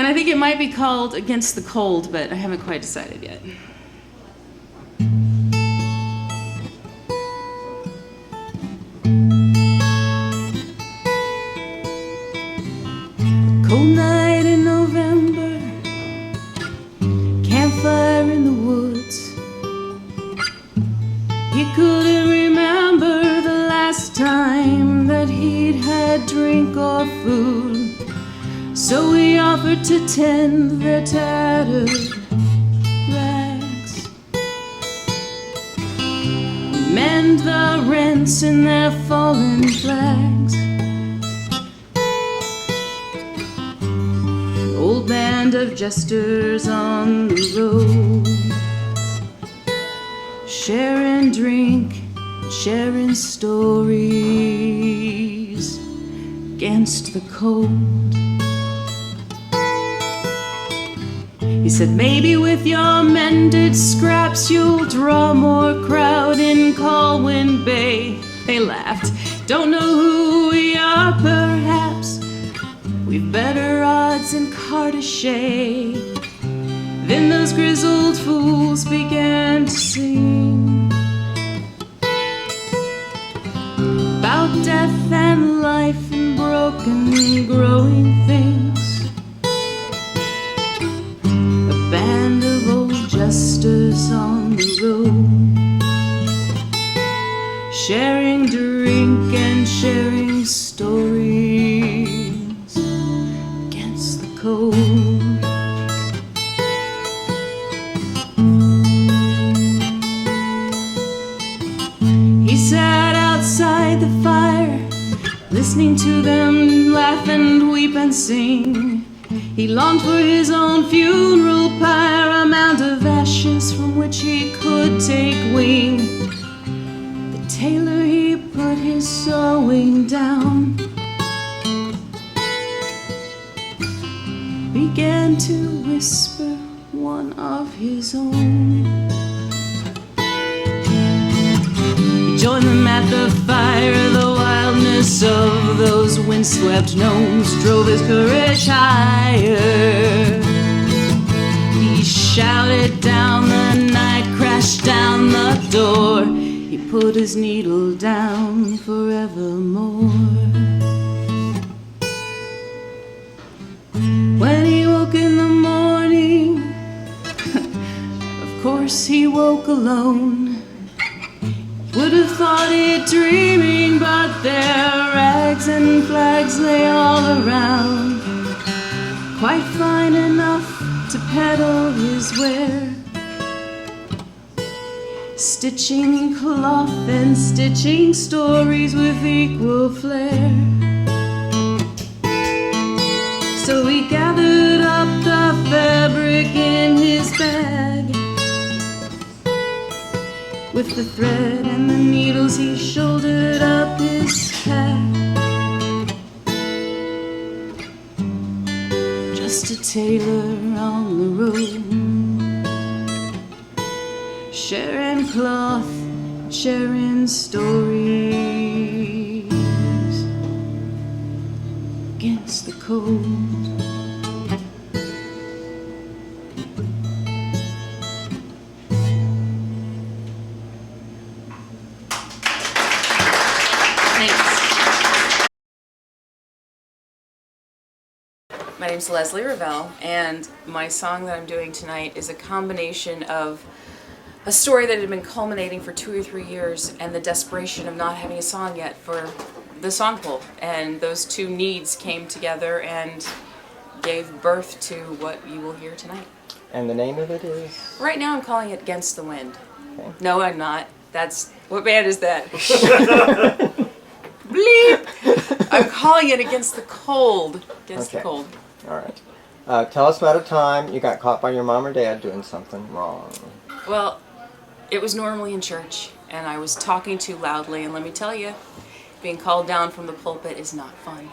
I think it might be called Against the Cold, but I haven't quite decided yet. Cold night in November, campfire in the woods. He couldn't remember the last time that he'd had drink or food, so he offered to tend their tattered rags, mend the rents in their fallen flags. An old band of jesters on the road, sharing drink, sharing stories against the cold. He said, maybe with your mended scraps you'll draw more crowd in Colwyn Bay. They laughed. Don't know who we are, perhaps we've better odds in Cartochet. Then those grizzled fools began to sing about death and life and broken growing things. A band of old jesters on the road, sharing drink and sharing stories against the cold. He sat outside the fire, listening to them laugh and weep and sing. He longed for his own funeral pyre, a mound of ashes from which he could take wing. The tailor, he put his sewing down, began to whisper one of his own. He joined them at the fire. The wildness of those windswept gnomes drove his courage higher. He shouted down the night, crashed down the door. He put his needle down forevermore. When he woke in the morning, of course he woke alone. Would have thought it dreaming, but their rags and flags lay all around, quite fine enough to peddle his wear. Stitching cloth and stitching stories with equal flair. So he gathered up the fabric in his bag, with the thread and the needles he shouldered up his hat. Just a tailor on the road, sharing cloth, sharing stories against the cold. My name's Lezlie Revelle, and my song that I'm doing tonight is a combination of a story that had been culminating for 2 or 3 years and the desperation of not having a song yet for the Songpull. And those two needs came together and gave birth to what you will hear tonight. And the name of it is? Right now I'm calling it Against the Wind. Okay. No, I'm not. That's... what band is that? Bleep! I'm calling it Against the Cold. Against the Cold. All right. Tell us about a time you got caught by your mom or dad doing something wrong. Well, it was normally in church, and I was talking too loudly, and let me tell you, being called down from the pulpit is not fun.